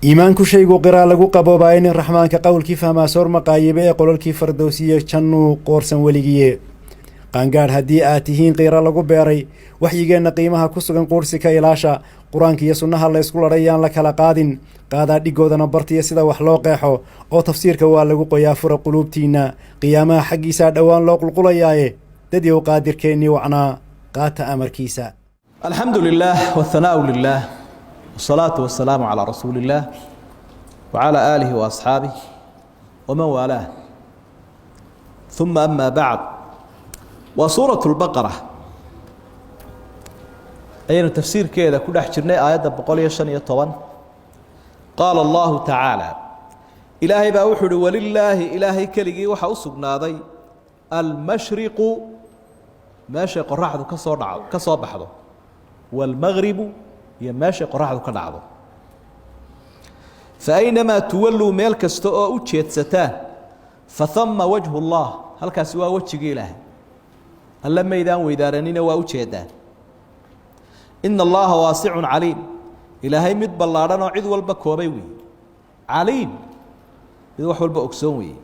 iimaanku shaygu qiraa lagu qaboobaa in raxmaanka qowlkii fahmaa soor maqaayibe ee qololkii fardowsiye jannuu qoorsan weligiye qaangaadh haddii aad tihiin qiira lagu beeray waxyigeenna qiimaha ku sugan quursi ka ilaasha qur-aanka iyo sunnaha laysku ladhay yaan la kala qaadin qaadaa dhigoodana bartiya sida wax loo qeexo oo tafsiirka waa lagu qoyaa fura quluubtiinna qiyaamaha xaggiisaa dhowaan loo qulqulayaaye dadyow qaadirkeennii wacnaa qaata amarkiisa. alxamdu lilaah wahanaau lilaah wasalaatu wasalaamu calaa rasuuli illaah wacalaa aalihi waasxaabih waman waalaah uma amaa bacd waa suuratu lbaqara ayaynu tafsiirkeeda ku dhex jirnay aayadda 115 qaala allahu tacaala ilaahay baa wuxuu uhi walilaahi ilaahay keligii waxaa u sugnaaday almashriqu meeshay qoraxdu ka soo baxdo waalmagribu iyo meeshay qoraxdu ka dhacdo faaynamaa tuwalluu meel kasta oo u jeedsataan fahama wajhu اllah halkaasi waa wejigii ilaahay alla maydaan weydaaranina waa u jeedaan ina allaha waasicun caliim ilaahay mid ballaadhan oo cid walba koobay weeye caliim mid wax walba ogsoon weeye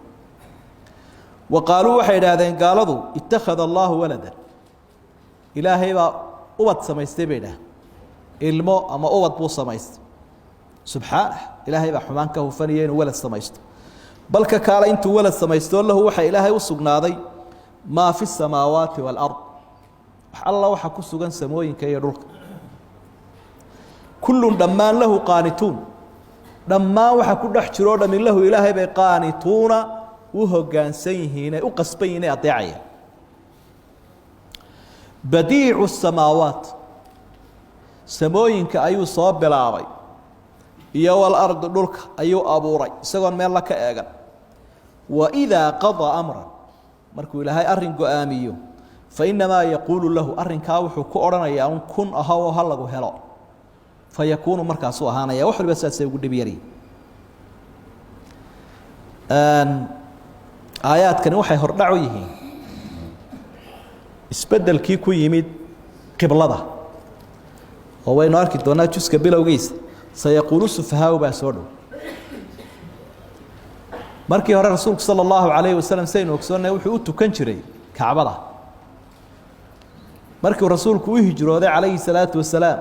wa qaaluu waxay idhaahdeen gaaladu ittakhada allaahu waladan ilaahay baa ubad samaystay bay idhaah ilmo ama ubad buu samaystay subxaanah ilaahay baa xumaan ka hufanaya inuu walad samaysto balka kaale intuu walad samaysto lahu waxaa ilaahay u sugnaaday maa fi الsamaawaati wاlard wax alla waxa ku sugan samooyinka iyo dhulka kullun dhammaan lahu qaanituun dhammaan waxa ku dhex jiroo dhammin lahu ilaahay bay qaanituuna u hoggaansan yihiin ay u qasban yihiin ay adeecayaan badiicu الsamaawaat samooyinka ayuu soo bilaabay iyo walardi dhulka ayuu abuuray isagoon meel la ka eegan waidaa qadaa amran markuu ilaahay arrin go-aamiyo fainamaa yaquulu lahu arrinkaa wuxuu ku odhanayaa un kun ahow ha lagu helo fayakuunu markaasuu ahaanaya wax waliba saasay ugu dhib yari aayaadkani waxay hordhac u yihiin isbeddelkii ku yimid qiblada oo waynu arki doonaa juska bilowgiisa sayaquulu sufahaau baa soo dhow markii hore rasuulku salى اllahu عalayه waslm saynu ogsoonnay wuxuu u tukan jiray kacbada markuu rasuulku u hijrooday calayhi الsalaaةu wasalaam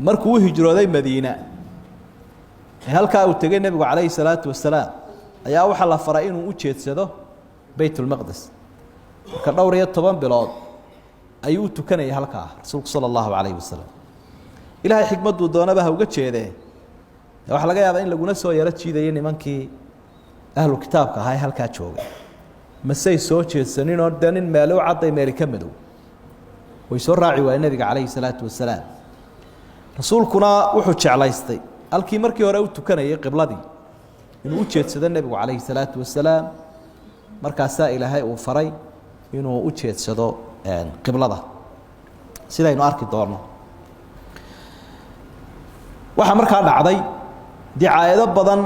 markuu u hijrooday madiina ee halkaa uu tegey nebigu calayhi الsalaaةu wasalaam ayaa waxaa la faray inuu u jeedsado beyt اlmaqdes marka dhowr iyo 10 bilood ayuu u tukanayay halkaa rasuulku salى اllahu عalayه wasalam ilaahay xikmadduu doonaba ha uga jeedee waxaa laga yaabaa in laguna soo yaro jiidayay nimankii ahlu kitaabka ahaa ee halkaa joogay masey soo jeedsaninoo dee nin meelo u cadday meeli ka madow way soo raaci waayey nebiga calayhi salaatu wasalaam rasuulkuna wuxuu jeclaystay halkii markii hore u tukanayay qibladii inuu u jeedsado nebigu calayhi salaatu wasalaam markaasaa ilaahay uu faray inuu u jeedsado qiblada sidaynu arki doonno waxaa markaa dhacday dicaayado badan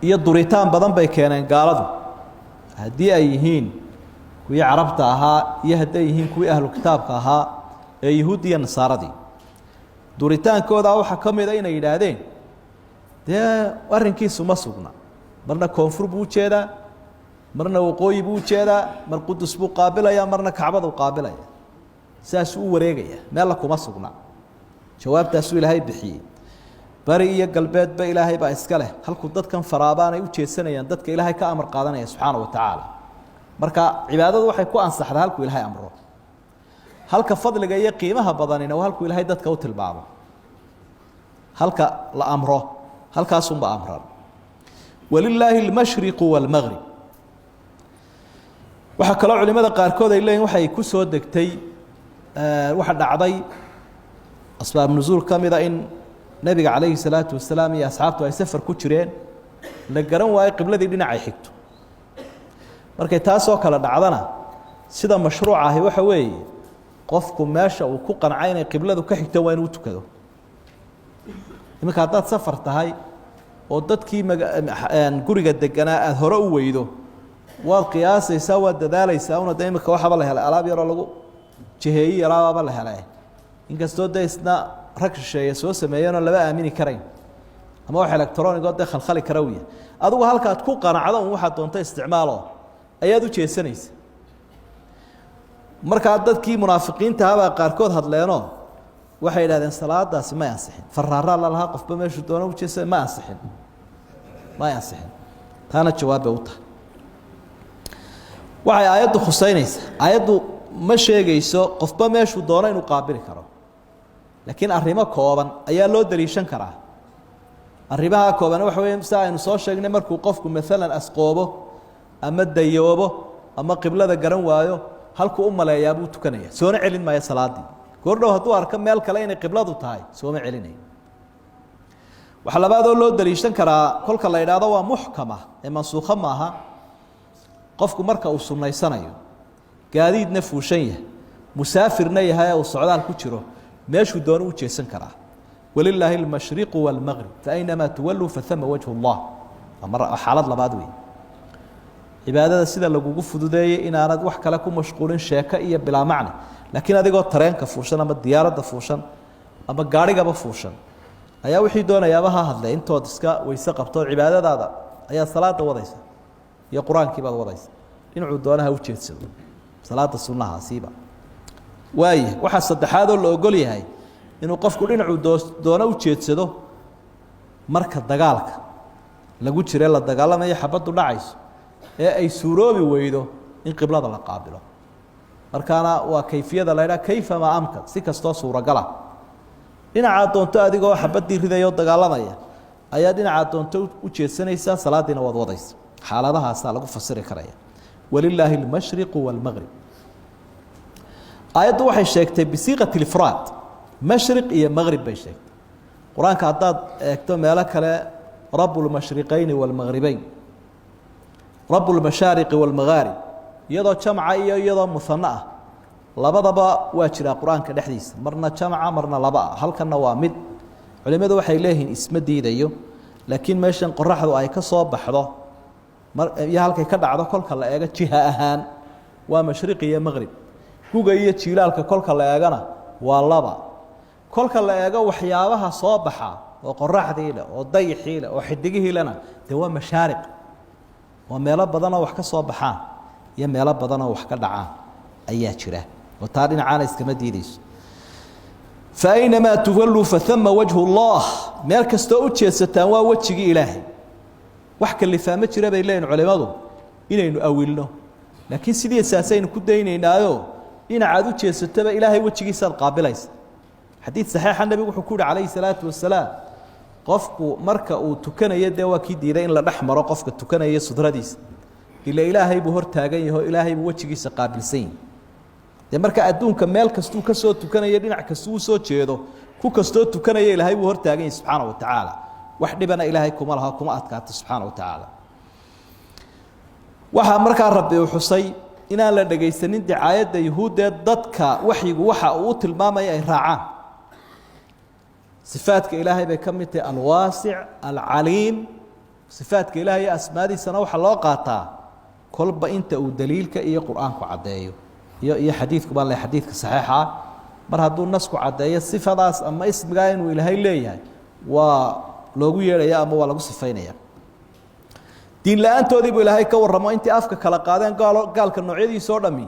iyo duritaan badan bay keeneen gaaladu haddii ay yihiin kuwii carabta ahaa iyo hadday yihiin kuwii ahlu kitaabka ahaa ee yahuud iyo nasaaradii duritaankoodaa waxaa ka mida inay yidhaahdeen dee arrinkiisu ma sugna marna koonfur buu ujeedaa marna waqooyi buu ujeedaa mar qudus buu qaabilaya marna kacbaduu qaabilaya saasuu u wareegaya meella kuma sugna jawaabtaasuu ilaahay bixiyey bari iyo galbeedba ilaahay baa iska leh halkuu dadkan faraabaanay u jeedsanayaan dadka ilaahay ka amar qaadanaya subxaana wa tacaala marka cibaadadu waxay ku ansaxdaa halkuu ilaahay amro halka fadliga iyo qiimaha badanina waa halkuu ilaahay dadka u tilmaamo halka la amro halkaasunba amran walilaahi almashriqu waalmagrib waxaa kaloo culimada qaarkood ay leeyihin waxay ku soo degtay waxa dhacday asbaab nusuul ka mida in nebiga calayhi salaatu wasalaam iyo asxaabtu ay safar ku jireen la garan waayo qibladii dhinacay xigto markay taasoo kale dhacdana sida mashruuc ahi waxa weeye qofku meesha uu ku qancay inay qibladu ka xigto waa inuu tukado iminka haddaad safar tahay oo dadkii guriga deganaa aada hore u weydo waad qiyaasaysaa waad dadaalaysaa una de imika waxaaba la helay alaab yaroo lagu jiheeyi yaraababa la helay inkastoo de isna rag shisheeye soo sameeyeenoo laba aamini karayn ama wax electronic oo khalkhali kara wiya adigu halkaad ku qanacdo waxa doonto isticmaalo ayaad u jeesanaysa marka dadkii munaafiqiinta ah qaarkood hadleeno waxay yiraahdeen salaadaasi ma ansixin faraara laha qofba meeshu doono u jeesay ma ansixin taana jawaab u tahay waxay aayadu khusaynaysa aayadu ma sheegayso qofba meeshu doono inuu qaabili karo laakiin arrimo kooban ayaa loo daliishan karaa arrimaha kooban waxa weeye si aynu soo sheegnay markuu qofku midalan asqoobo ama dayoobo ama qiblada garan waayo halku u maleeyaa buu tukanaya soona celin maayo salaadii goordhow hadduu arko meel kale inay qibladu tahay sooma celinayo waxa labaad oo loo daliishan karaa kolka la yiraahdo waa muhkama ee mansuukha maaha qofku marka uu sunaysanayo gaadiidna fuushan yahay musaafirna yahay oo socdaal ku jiro meeshu doono u jeesan karaa walillaahi almashriqu walmaghrib fa aynama tuwallu fa thama wajhu allah amara xaalad labaad weey cibaadada sida lagugu fududeeyay inaanad wax kale ku mashquulin sheeka iyo bilaa macna laakiin adigoo tareenka fuushan ama diyaaradda fuushan ama gaarigaba fuushan ayaa wixii doonayaaba ha hadlay intood iska weyse qabto cibaadadaada ayaa salaada wadaysa iyo quraankii baad wadaysa inuu doonaha u jeedsado salaada sunnaha siiba waaye waxa saddexaad oo la ogol yahay inuu qofku dhinacu doono u jeedsado marka dagaalka lagu jiro la dagaalamayo xabadu dhacayso ee ay suuroobi weydo in qiblada la qaabilo markaana waa kayfiyada la yiraahdo kayfa ma amka si kasto suuragala dhinaca doonto adigoo xabadii ridayo dagaalamaya ayaa dhinaca doonto u jeedsanaysa salaadina wad wadaysa xaaladahaas lagu fasiri karaya walillaahi almashriqu walmaghrib aayadu waxay sheegtay bisiiqati ifraad mashriq iyo maghrib bay sheegtay quraanka hadaad eegto meelo kale rabbul mashriqayn wal maghribayn rabbul mashariq wal magharib iyadoo jamca iyo iyadoo musanna labadaba waa jira quraanka dhexdiisa marna jamca marna laba halkana waa mid culimadu waxay leeyihiin isma diidayo laakiin meeshan qoraxdu ay ka soo baxdo iyo halkay ka dhacdo kolka la eego jiha ahaan waa mashriq iyo maghrib kuga iyo jiilaalka kolka la eegana waa laba kolka la eego waxyaabaha soo baxa oo qoraxdiina oo dayixiina oo xidigihiilana de waa mashaariq waa meelo badan oo wax ka soo baxaan iyo meelo badan oo wax ka dhacaan ayaa jira oo taa dhinacaana iskama diidayso fa aynama tuwallu fa thama wajhu allah meel kasto u jeesataan waa wajigi ilaahay wax kalifaama jira bay leeyihiin culimadu inaynu awilno laakiin sidii asaasaynu ku daynaynaayo dhinacaad u jeesataba ilaahay wajigiisa qaabilaysa xadiid saxiixa nabigu wuxuu ku yiri calayhi salaatu wasalaam qofku marka uu tukanayo de waa kii diiday in la dhaxmaro qofka tukanaya sudradiisa ila ilaahay buu hor taagan yahay ilaahay buu wajigiisa qaabilsan de marka adduunka meel kastuu ka soo tukanaya dhinac kastuu soo jeedo ku kastoo tukanaya ilaahay buu hor taagan yahay subxaanahu wa tacaala wax dhibana ilaahay kuma laha kuma adkaato subxaanahu wa tacaala waxa markaa rabbi uu xusay inaan la dhageysanin dicaayada yahuudda dadka waxyigu waxa uu tilmaamay ay raacaan sifaadka ilaahay bay kamid tahay alwaasi' alcaliim sifaadka ilaahay asmaadiisana waxa loo qaataa kolba inta uu daliilka iyo quraanku cadeeyo iyo xadiidku baa la xadiidka saxiixa mar hadduu nasku cadeeyo sifadaas ama ismiga inuu ilaahay leeyahay waa loogu yeeraya ama waa lagu sifaynaya diin la'aantoodii buu ilaahay ka warramo intii afka kala qaadeen gaalka noocyadiisa oo dhami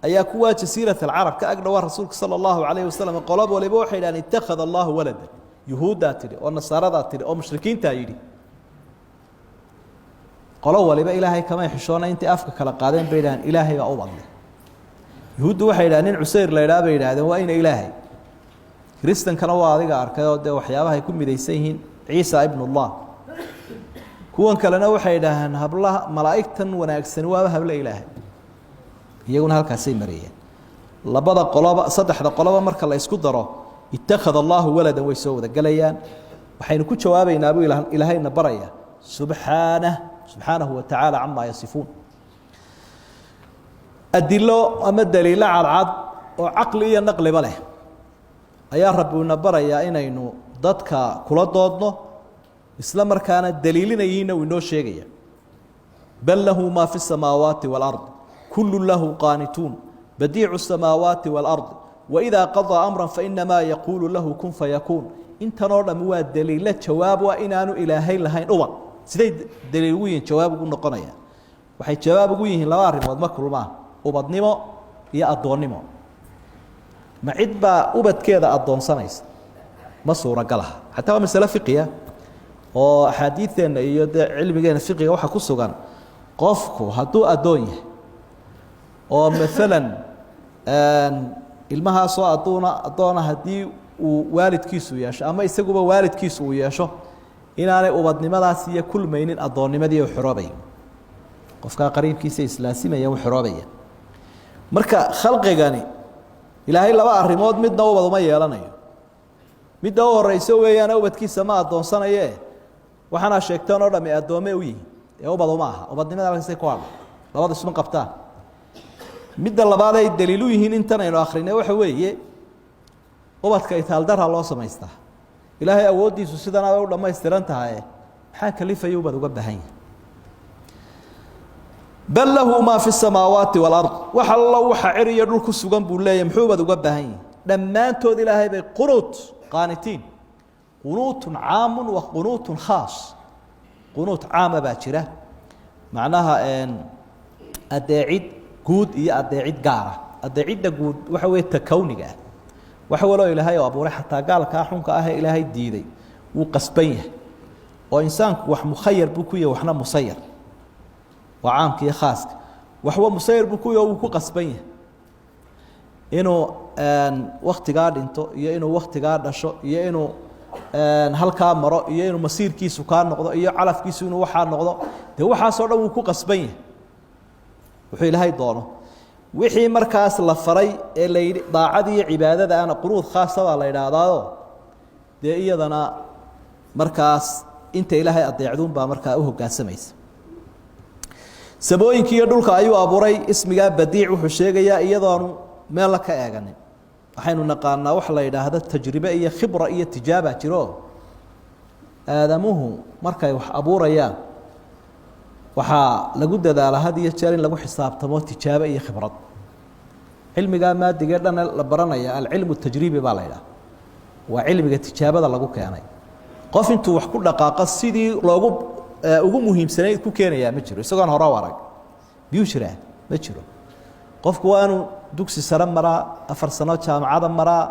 ayaa kuwa jasiirada al-arab ka agdhawa rasuulka sallallahu alayhi wasallam qolob waliba waxay yiraahdeen ittakhadha allah walada yahuuda tiri oo nasaarada tiri oo mushrikiinta yiri qolob waliba ilaahay kama xishoona intii afka kala qaadeen bay yiraahdeen ilaahay baa u badlay yahuudu waxay yiraahdeen usayr la yiraahdo bay yiraahdeen waa in ilaahay kristankana waa adiga arkay oo de waxyaabaha ay ku midaysan yihiin ciisa ibn allah kuwan kalena waxay yiraahdeen hablaha malaa'igtan wanaagsan waa habla ilaahay iyaguna halkaasay mariyeen labada qoloba saddexda qoloba marka la isku daro ittakhadha allah waladan way soo wada galayaan waxaynu ku jawaabaynaa buu ilaahayna baraya subhanahu wa ta'ala amma yasifuun adillo ama daliil cad oo aqli iyo naqli leh ayaa rabbuna baraya inaynu dadka kula doodno isla markaana daliilinayna uu inoo sheegaya bal lahu ma fi samaawaati wal ard كل له قانتون بديع السماوات والأرض وإذا قضى أمرا فإنما يقول له كن فيكون intanoo dham waa daliilo jawaab waa inaanu ilaahay lahayn ubad siday daliil ugu yihiin jawaab ugu noqonaya waxay jawaab ugu yihiin laba arrimood ma kulmaan ubadnimo iyo addoonnimo ma cid baa ubadkeeda addoonsanaysa ma suuragalaha xataa waa masale fiqiya oo axaadiideenna iyo dee cilmigeena fiqiga waxaa ku sugan qofku hadduu addoon yahay oo maalan ilmahaasoo addoona haddii uu waalidkiisu yeesho ama isaguba waalidkiisu uu yeesho inaanay ubadnimadaas iyo kulmaynin addoonnimadii u xoroobaya qofkaa qariibkiisa islaasimaya u xoroobaya marka khalqigani ilaahay laba arrimood midna ubad uma yeelanayo midda u horeyso weeyaan ubadkiisa ma addoonsanaye waxaana sheegteen oo dhami addoome u yihiin ee ubad uma aha ubadnimada halkaasay ku hadla labada isma qabtaan midda labaad ay daliil u yihiin intan aynu akrinay waxa weeye ubadka itaaldara loo samaystaa ilaahay awooddiisu sidan ay u dhammaystiran tahay maxaa kalifaya ubad uga baahan yahay bal lahu maa fi samaawaati walard wax allo waxa ciriyo dhul ku sugan buu leeyahay muxuu ubad uga baahan yahay dhammaantood ilaahay bay qunuut qaanitiin qunuutun caamun wa qunuutun khaas qunuut caama baa jira macnaha adeecid guud iyo adeecid gaara adeecidda guud waxa weeye takawniga ah waxa waloo ilaahay oo abuuray xataa gaalkaa xunka ah ee ilaahay diiday wuu qasban yahay oo insaanku wax mukhayar buu ku yahay waxna musayar waa caamka iyo khaaska waxwa musayar buu ku yahay wuu ku qasban yahay inuu waktigaa dhinto iyo inuu waktigaa dhasho iyo inuu halkaa maro iyo inuu masiirkiisu kaa noqdo iyo calafkiisu inuu waxaa noqdo dee waxaasoo dhan wuu ku qasban yahay wuxuu ilaahay doono wixii markaas la faray ee la yidhi daacada iyo cibaadada ana quruud khaasa baa la yidhaahdaao dee iyadana markaas inta ilaahay adeecduun baa markaa u hoggaansamaysa samooyinkii iyo dhulka ayuu abuuray ismigaa badiic wuxuu sheegayaa iyadoonu meel la ka eeganin waxaynu naqaanaa waxa la yidhaahdo tajribe iyo khibra iyo tijaaba jiro aadamuhu markay wax abuurayaan waxaa lagu dadaala had iyo jeer in lagu xisaabtamo tijaabo iyo khibrad cilmigaa maadigee dhan la baranaya alcilmu tajriibi baa la yidhaha waa cilmiga tijaabada lagu keenay qof intuu wax ku dhaqaaqo sidii loogu ugu muhiimsanayd ku keenayaa ma jiro isagoon hore u arag biyuu jiraa ma jiro qofku waa inuu dugsi sare maraa 4 sano jaamacada maraa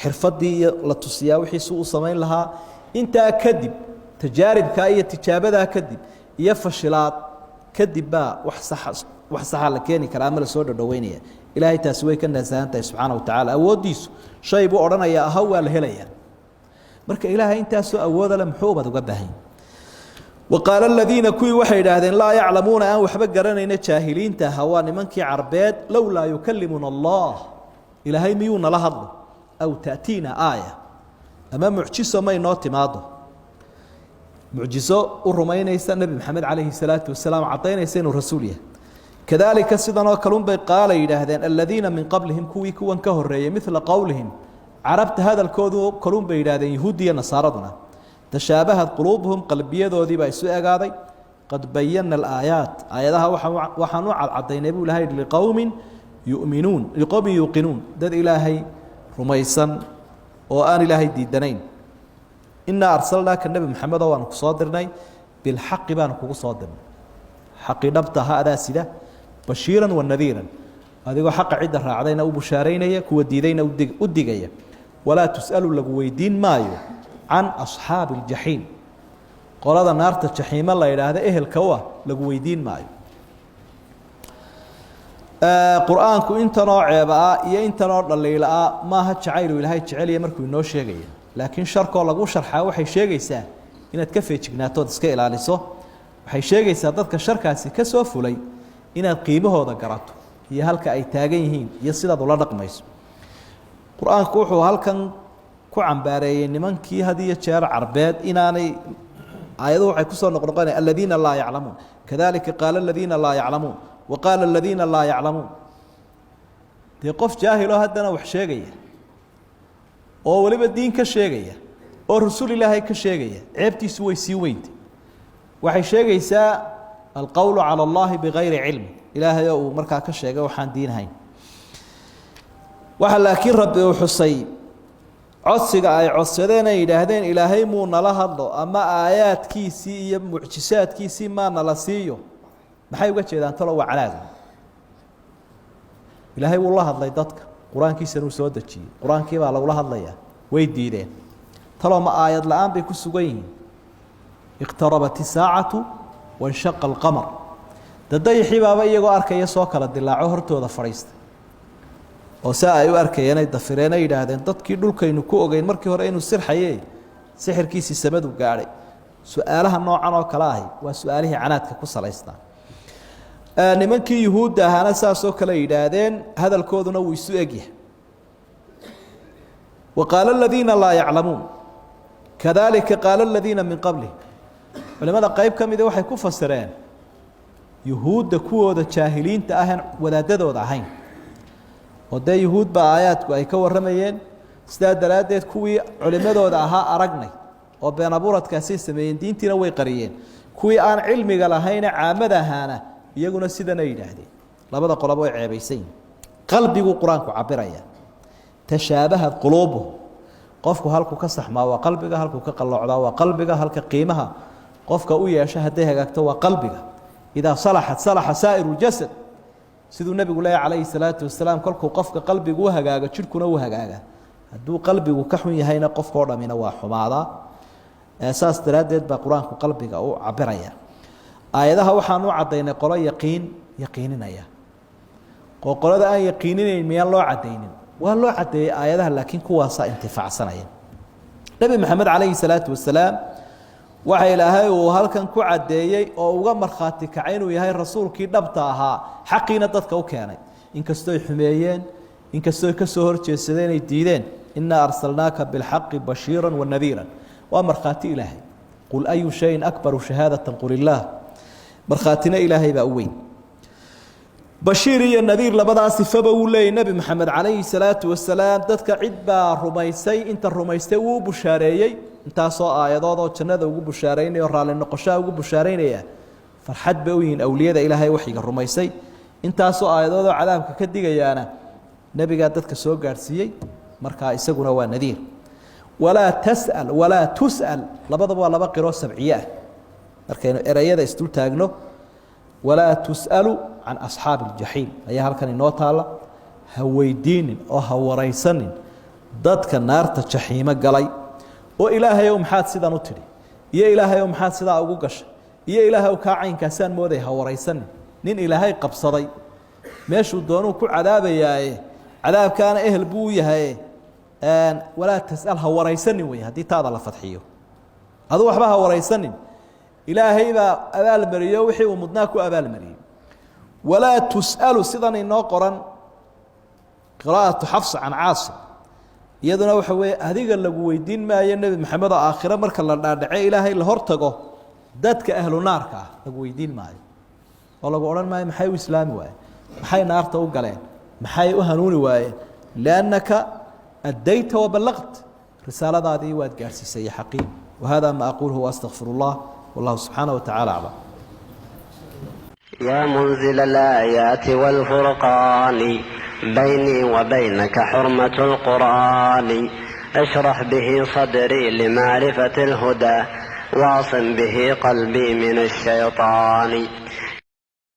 xirfadii iyo la tusiyaa wixiisu u samayn lahaa intaa kadib tajaaribka iyo tijaabadaa kadib iyo fashilaad kadib baa wax saxa la keeni karaa ama la soo dhadhaweynaya ilaahay taasi way ka nasahantahay subxaana watacaala awooddiisu shay buu odhanayaa aha waa la helayaa marka ilaahay intaasoo awooda le muxuu ubad uga baahan وقال الذين كوي waxay yiraahdeen la yaclamuuna aan waxba garanayna jaahiliinta hawaa nimankii carbeed lawla yukallimuna Allah ilaahay miyuu nala hadlo aw taatiina aaya ama mucjiso may noo timaado mucjiso u rumaynaysa nabi maxamed calayhi salaatu wasalaam cadaynaysa inuu rasuul yahay kadalika sidanoo kalun bay qaala yiraahdeen alladina min qablihim kuwan ka horeeyay mithla qawlihim carabta hadalkoodu kalun bay yiraahdeen yahuudiya nasaaraduna تشابهت قلوبهم قلبيدودii baa isu egaaday qad bayyana الآيات aayadaha waxaan u cadaynay buu ilaahay liqawmin yu'minuun liqawmin yuqinuun dad ilaahay rumaysan oo aan ilaahay diidanayn inna arsalnaaka nabi maxamed oo aan ku soo dirnay bil haqq baan kugu soo dirnay haqi dhabtaha adaasida bashiiran wa nadiiran adigoo xaq cid raacdayna u bushaareynaya kuwa diidayna u digaya wala tusalu lagu weydiin maayo عن أصحاب الجحيم قال هذا نار الجحيم الله يراه إهل كوا لجويدين معي قرآن كو أنت نوع بقى يا أنت نوع الليلة ما هتشعيل ولا هاي تشعيل يمركو إنه شيء جاي لكن شرق ولا جو شرحه وحي شيء جاي سا إن تكفي تجناتود سكيل على صو وحي شيء جاي سادات كشركة كسوف ولي إن القيمة هذا قرأته هي هلك أي تاجين يصير دولار رقم يسوع قرآن كوحو هلكن ku cambaarayeen nimankii hadiya jeer carbeed inaanay ayadu waxay ku soo noqnoqonay alladina la yaclamuun kadalika qaala alladina la yaclamuun wa qaala alladina la yaclamuun de qof jaahilo hadana wax sheegaya oo waliba diin ka sheegaya oo rasuul ilaahay ka sheegaya ceebtiisu way sii weyntay waxay sheegaysaa alqawlu cala allahi bighayri cilm ilaahay oo markaa ka sheegay waxaan diin ahayn waxa laakiin rabbi uu xusay codsiga ay codsadeen ay yidhaahdeen ilaahay muu nala hadlo ama aayaadkiisii iyo mucjisaadkiisii maa nala siiyo maxay uga jeedaan talo waa canaad ilaahay wuu la hadlay dadka qur-aankiisana uu soo dejiyey qur-aankii baa lagula hadlayaa way diideen talo ma aayad la-aan bay ku sugan yihiin iqtarabat isaacatu wanshaqa alqamar dadayixii baaba iyagoo arkaya soo kala dilaaco hortooda fadhiista oo saa ay u arkayeen ay dafireen ay yidhaahdeen dadkii dhulkaynu ku ogeyn markii hore inuu sirxaye sixirkiisii samadu gaadhay su-aalaha noocan oo kale ahi waa su-aalihii canaadka ku salaysnaa nimankii yuhuudda ahaana saasoo kale yidhaahdeen hadalkooduna wuu isu egyahay waqaala aladiina laa yaclamuun kadalika qaala aladiina min qablihim culimada qayb ka midi waxay ku fasireen yuhuudda kuwooda jaahiliinta ahan wadaadadooda ahayn oo dee yuhuud baa aayaadku ay ka warramayeen sidaa daraaddeed kuwii culimadooda ahaa aragnay oo been abuuradkaasay sameeyeen diintiina way qariyeen kuwii aan cilmiga lahayne caamada ahaana iyaguna sidana yidhaahdeen labada qoloba way ceebaysan yihin qalbiguu qur-aanku cabiraya tashaabahad quluubuhum qofku halkuu ka saxmaa waa qalbiga halkuu ka qalloocdaa waa qalbiga halka qiimaha qofka u yeesha hadday hagaagto waa qalbiga idaa salaxat salaxa saa'iru ljasad siduu nebigu leeyahy calayhi salaatu wasalaam kolkuu qofka qalbigu u hagaago jidhkuna u hagaaga hadduu qalbigu ka xun yahayna qofkao dhammina waa xumaadaa saas daraaddeed baa qur-aanku qalbiga u cabiraya aayadaha waxaan u caddaynay qolo yaqiininaya oo qolada aan yaqiininayn miyaan loo caddaynin waa loo caddeeyey aayadaha laakiin kuwaasaa intifaacsanaya nebi maxamed calayhi salaatu wasalaam waxa ilaahay uu halkan ku caddeeyey oo uga markhaati kacay inuu yahay rasuulkii dhabta ahaa xaqiina dadka u keenay inkastooy xumeeyeen inkastooy ka soo horjeedsadeen ay diideen innaa arsalnaaka bilxaqi bashiiran wa nadiiran waa markhaati ilaahay qul ayu shayin akbaru shahaadatan qul illaah markhaatina ilaahay baa u weyn bashiir iyo nadiir labadaa sifaba uu leeyay nebi maxamed calayhi salaatu wasalaam dadka cid baa rumaysay inta rumaystay wuu bushaareeyey intaasoo aayadood oo jannada ugu bushaaraynaya oo raalli noqoshaha ugu bushaaraynaya farxad bay u yihiin awliyada ilaahay waxyiga rumaysay intaasoo aayadood oo cadaabka ka digayaana nebigaa dadka soo gaadhsiiyey markaa isaguna waa nadiir walaa tas'al walaa tus'al labadaba waa laba qiroo sabciye ah markaynu erayada isdul taagno walaa tus'alu can asxaabi aljaxiim ayaa halkan inoo taalla ha weydiinin oo ha waraysanin dadka naarta jaxiimo galay oo ilaahayow maxaad sidan u tidhi iyo ilaahayow maxaad sidaa ugu gashay iyo ilaahayow kaa caynkaasaan mooday ha waraysanin nin ilaahay qabsaday meeshuu doonuu ku cadaabayaaye cadaabkaana ehel buu u yahaye walaa tas'al ha waraysanin wey haddii taada la fadxiyo aduu waxba ha waraysanin ilaahay baa abaalmariyo wixii uu mudnaa ku abaalmariyey walaa tus'alu sidan inoo qoran qiraa'atu xafs can caasim iyaduna waxa weeye adiga lagu weydiin maayo nebi maxamed oo aakhiro marka la dhaadhace ilaahay la hortago dadka ahlu naarka ah lagu weydiin maayo oo lagu odhan maayo maxay u islaami waayeen maxay naarta u galeen maxay u hanuuni waayeen liannaka addayta waballaqt risaaladaadii waad gaadhsiisay xaqiiq wahada ma aquluhu waastaqfiru allah wallahu subxaanaه watacaala aclam يا منزل الآيات والفرقان بيني وبينك حرمة القرآن اشرح به صدري لمعرفة الهدى واعصم به قلبي من الشيطان